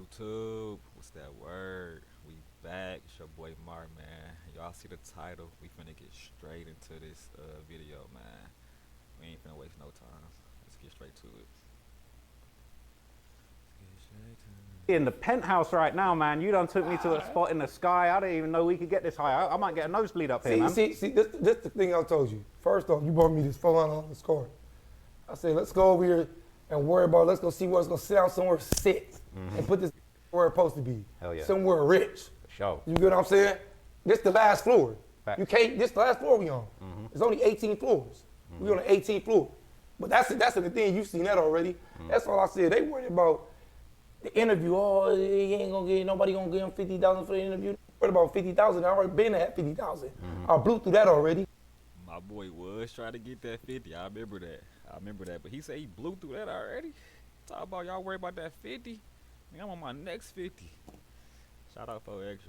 YouTube, what's that word? We back. It's your boy Mar, man. Y'all see the title? We finna get straight into this video, man. We ain't finna waste no time. Let's get straight to it. In the penthouse right now, man. You done took me to a spot in the sky. I didn't even know we could get this high. I might get a nosebleed up here, man. See, this the thing I told you. First off, you brought me this $400 score. I said, let's go over here and worry about, let's go see where it's gonna sit out somewhere, and put this where it's supposed to be. Hell yeah. Somewhere rich. For sure. You get what I'm saying? This the last floor. Fact. You can't, this the last floor we on. It's only 18 floors. We on the 18th floor. But that's the thing, you've seen that already. That's all I said. They worried about the interview. Oh, he ain't gonna get, nobody gonna give him 50,000 for the interview. Worried about 50,000, I already been at 50,000. I blew through that already. My boy was trying to get that 50. I remember that. But he said he blew through that already. Talk about y'all worry about that 50. Man, I'm on my next 50. Shout out 4xtra's,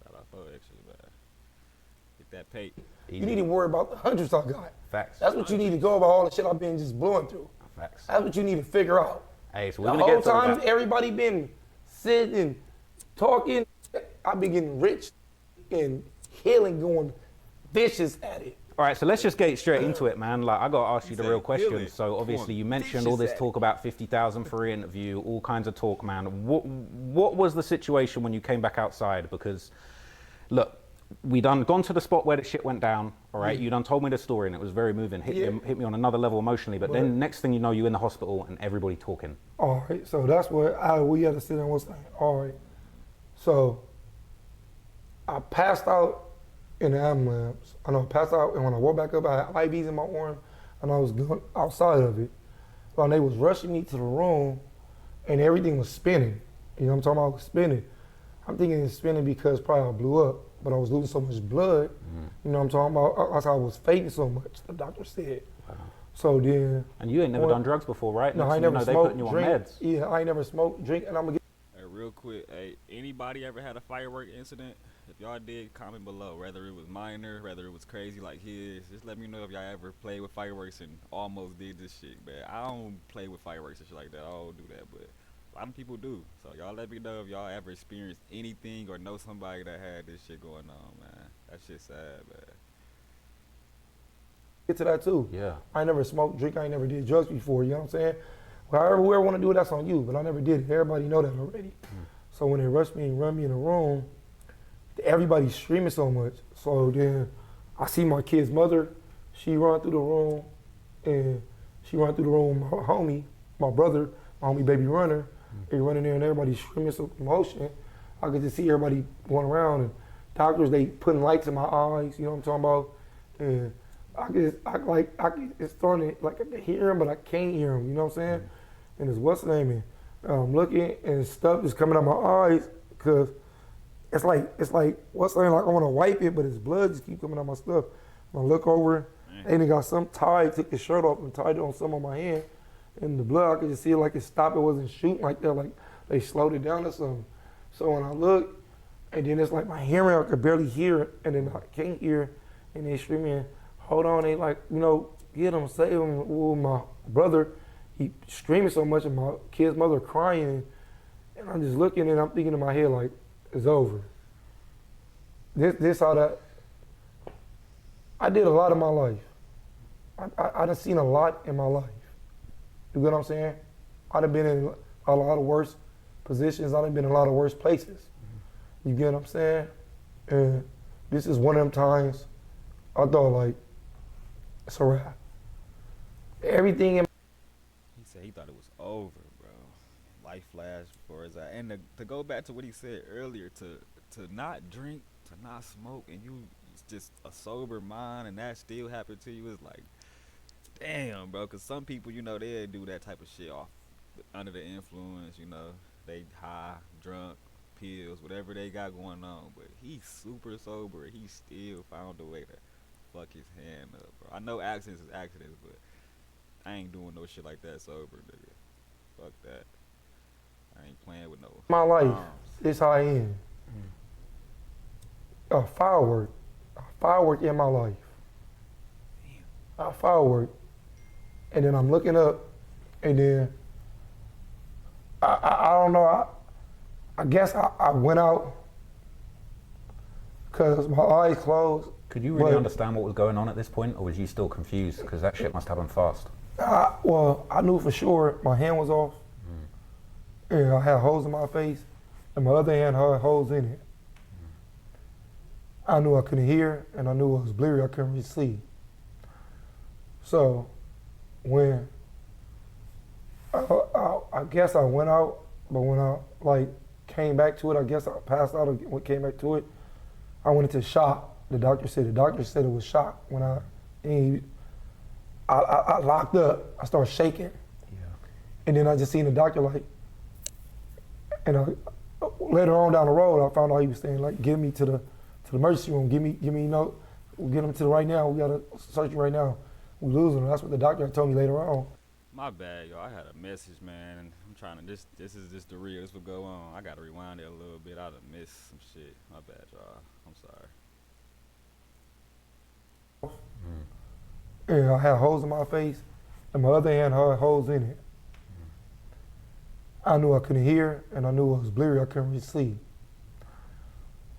shout out 4xtra's, man. Get that pay. You need to worry about the hundreds I got. Facts. That's what you need to go over all the shit I've been just blowing through. Facts. That's what you need to figure out. Hey, so The we're gonna whole get to time that. everybody been sitting, talking, I've been getting rich and healing, going vicious at it. All right, so let's just get straight into it, man. Like, I got to ask you the said real question. healing. So, obviously, you mentioned Vicious all this at talk about 50,000 for an interview, all kinds of talk, man. What was the situation when you came back outside? Because, look, we done gone to the spot where the shit went down, all right? You done told me the story, and it was very moving. Hit me on another level emotionally. But then next thing you know, you in the hospital and everybody talking. All right, so that's what we had to sit and was like, all right. So I passed out in the ambulance. I passed out, and when I woke back up, I had IVs in my arm, and I was going outside of it. And they was rushing me to the room, and everything was spinning. You know what I'm talking about? It was spinning. I'm thinking it's spinning because probably I blew up, but I was losing so much blood. You know what I'm talking about? I was fainting so much, the doctor said. So then. And you ain't never done drugs before, right? No, Next I thing never you know, they smoked, putting you on drink. meds. Yeah, I ain't never smoked, drink, and I'm gonna get. Hey, real quick, hey, anybody ever had a firework incident? If y'all did, comment below. Whether it was minor, whether it was crazy like his, just let me know if y'all ever played with fireworks and almost did this shit, man. I don't play with fireworks and shit like that. I don't do that, but a lot of people do. So y'all let me know if y'all ever experienced anything or know somebody that had this shit going on, man. That shit sad, man. Get to that too. Yeah. I ain't never smoked, drink, I ain't never did drugs before, you know what I'm saying? However, whoever want to do it, that's on you, but I never did it. Everybody know that already. So when they rushed me and run me in the room, everybody's screaming so much. So then I see my kid's mother, she run through the room, and she run through the room with my homie, my brother, my homie Baby Runner. They run in there and everybody's screaming some commotion. I could just see everybody going around, and doctors, they putting lights in my eyes, you know what I'm talking about? And it's starting to, like, I can hear him, but I can't hear him, you know what I'm saying? And it's what's the name, and I'm looking, and stuff is coming out my eyes, because it's like what's the name, like I want to wipe it, but his blood just keep coming out my stuff. And I look over, and they got some tied, took the shirt off and tied it on some of my hand, and the blood, I could just see it like it stopped, it wasn't shooting like that, like they slowed it down or something. So when I look, and then it's like my hearing, I could barely hear it, and then I can't hear, and they screaming, hold on, they like, you know, get him, save him. Ooh, my brother, he screaming so much, and my kid's mother crying, and I'm just looking, and I'm thinking in my head like, it's over. This how that, I did a lot in my life. I done seen a lot in my life. You get what I'm saying? I done been in a lot of worse positions. I done been in a lot of worse places. You get what I'm saying? And this is one of them times I thought like, it's a wrap. Everything in He said he thought it was over, bro. Life flashed before his eye. And to go back to what he said earlier, to not drink, to not smoke, and you just a sober mind, and that still happened to you, is like, damn, bro. Because some people, you know, they do that type of shit off under the influence, you know. They high, drunk, pills, whatever they got going on. But he's super sober. He still found a way to fuck his hand up, bro. I know accidents is accidents, but I ain't doing no shit like that sober, nigga. Fuck that. I ain't playing with no. my life, this how I am. A firework in my life. A firework. And then I'm looking up, and then I don't know. I guess I went out because my eyes closed. Could you really but understand what was going on at this point, or was you still confused? Because that shit must happen fast. Well, I knew for sure my hand was off, and I had holes in my face, and my other hand had holes in it. I knew I couldn't hear, and I knew it was blurry. I couldn't really see. So when I guess I went out, but when I came back to it, I guess I passed out and came back to it. I went into shock. The doctor said it was shock when I locked up. I started shaking, and then I just seen the doctor later on down the road, I found out he was saying get me to the emergency room. Give me we'll get him to right now. We got a surgery right now. We losing him. That's what the doctor told me later on. My bad, yo. I had a message, man. I'm trying to. This is just the real. This will go on. I gotta rewind it a little bit. I'd have missed some shit. My bad, y'all. I'm sorry. And I had holes in my face, and my other hand had holes in it. I knew I couldn't hear, and I knew it was blurry. I couldn't really see.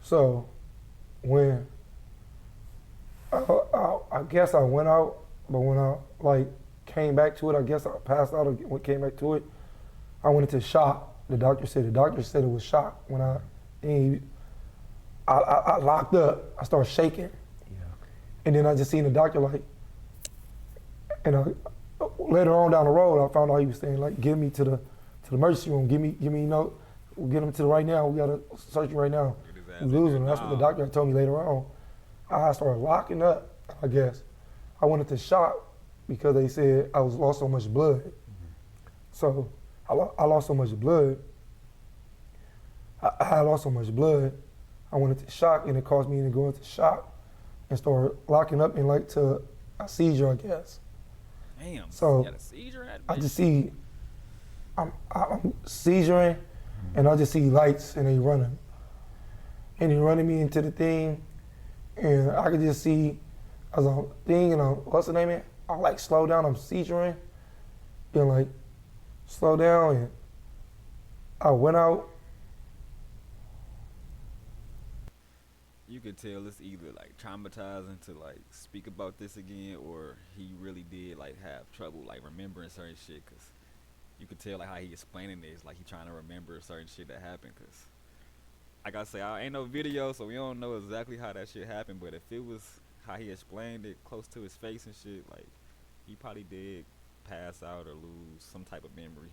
So when I guess I went out, but when I came back to it, I guess I passed out and came back to it. I went into shock. The doctor said it was shock when I locked up. I started shaking, and then I just seen the doctor later on down the road, I found out he was saying give me to the emergency room. Give me we'll get him to right now. We got a surgery right now. We losing him. That's what the doctor told me later on. I started locking up, I guess. I went into shock because they said I lost so much blood. So I lost so much blood. I lost so much blood. I went into shock, and it caused me to go into shock and start locking up and to a seizure, I guess. Damn. So you had a seizure at I just see I'm seizuring, and I just see lights, and they running. And he running me into the thing, and I could just see as a thing, and what's the name of it? I slow down, I'm seizuring, and slow down, and I went out. You could tell it's either traumatizing to speak about this again, or he really did have trouble remembering certain shit. Cause you could tell how he explaining this, he trying to remember certain shit that happened. Cause like I say, I ain't no video, so we don't know exactly how that shit happened. But if it was how he explained it, close to his face and shit, he probably did pass out or lose some type of memory.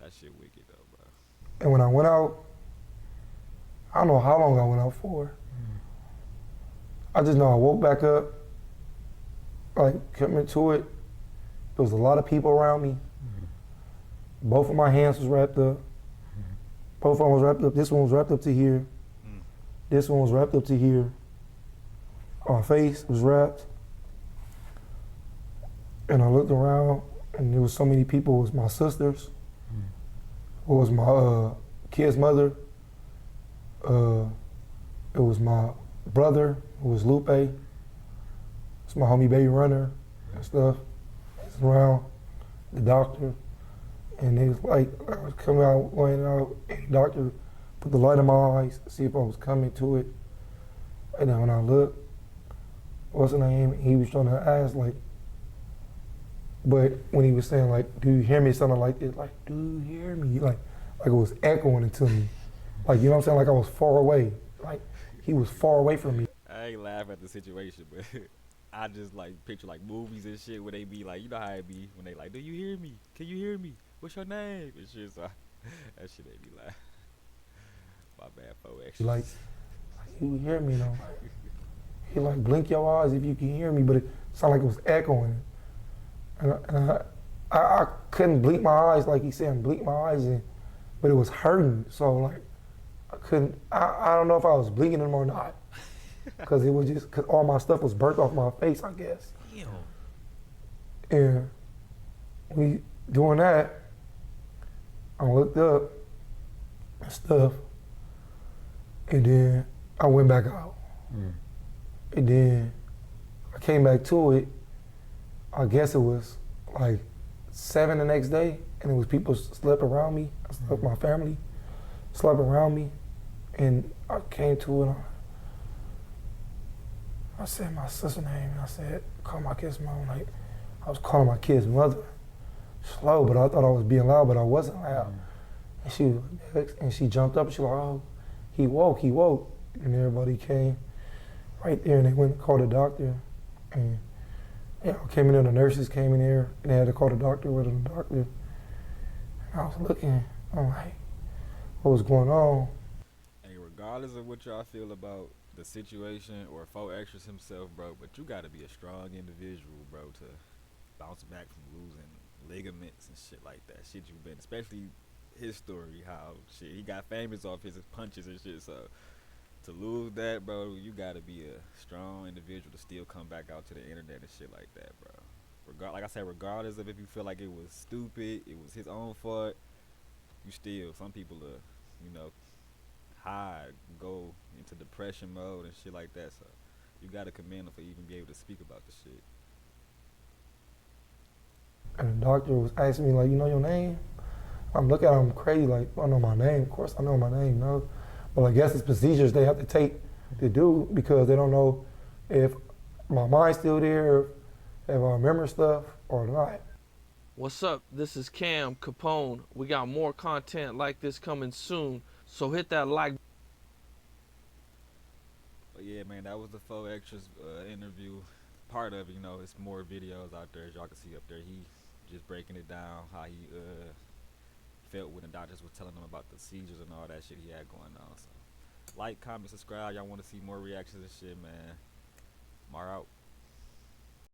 That shit wicked though, bro. And when I went out, I don't know how long I went out for. I just know I woke back up, coming to it. There was a lot of people around me. Both of my hands was wrapped up. Both of them was wrapped up. This one was wrapped up to here. This one was wrapped up to here. My face was wrapped. And I looked around, and there was so many people. It was my sisters. It was my kid's mother. It was my brother, who was Lupe. It's my homie Baby Runner and stuff. He's around, the doctor. And they was I was coming out, going out, and the doctor put the light in my eyes to see if I was coming to it. And then when I looked, what's his name? He was trying to ask, but when he was saying, do you hear me? Something like this, do you hear me? Like it was echoing into me. You know what I'm saying? I was far away. He was far away from me. I ain't laugh at the situation, but I just picture movies and shit where they be you know how it be when they do you hear me? Can you hear me? What's your name? And shit, so that shit made me laugh. My bad, 4x. You hear me though? He blink your eyes if you can hear me, but it sounded like it was echoing. And I couldn't blink my eyes like he said, blink my eyes in, but it was hurting. So I couldn't. I don't know if I was blinking them or not, because it was just because all my stuff was burnt off my face, I guess. Ew. And we doing that, I looked up and stuff, and then I went back out. And then I came back to it. I guess it was 7 the next day, and it was people slept around me. I slept with my family, slept around me, and I came to it. And I said my sister's name, and I said, call my kid's mom. Like, I was calling my kid's mother, slow, but I thought I was being loud, but I wasn't loud. And she was next, and she jumped up, and she was like, oh, he woke. And everybody came right there, and they went and called the doctor. And came in there, the nurses came in there, and they had to call the doctor with the doctor. And I was looking, I'm like, what was going on? Hey, regardless of what y'all feel about the situation or 4xtra's himself, bro, but you gotta be a strong individual, bro, to bounce back from losing ligaments and shit like that. Shit you've been, especially his story, how shit he got famous off his punches and shit. So to lose that, bro, you gotta be a strong individual to still come back out to the internet and shit like that, bro. Like I said, regardless of if you feel like it was stupid, it was his own fault, you still, some people you know, hide, go into depression mode and shit like that. So you gotta commend him for even be able to speak about the shit. And the doctor was asking me, like, you know your name? I'm looking at him crazy, like, I know my name. Of course I know my name, no. But I guess it's procedures they have to take to do because they don't know if my mind's still there, if I remember stuff or not. What's up? This is Cam Capone. We got more content like this coming soon, so hit that like. But yeah, man, that was the 4xtra's interview. Part of it, you know, it's more videos out there as y'all can see up there. He just breaking it down how he felt when the doctors was telling him about the seizures and all that shit he had going on. So like, comment, subscribe. Y'all want to see more reactions and shit, man. Mar out.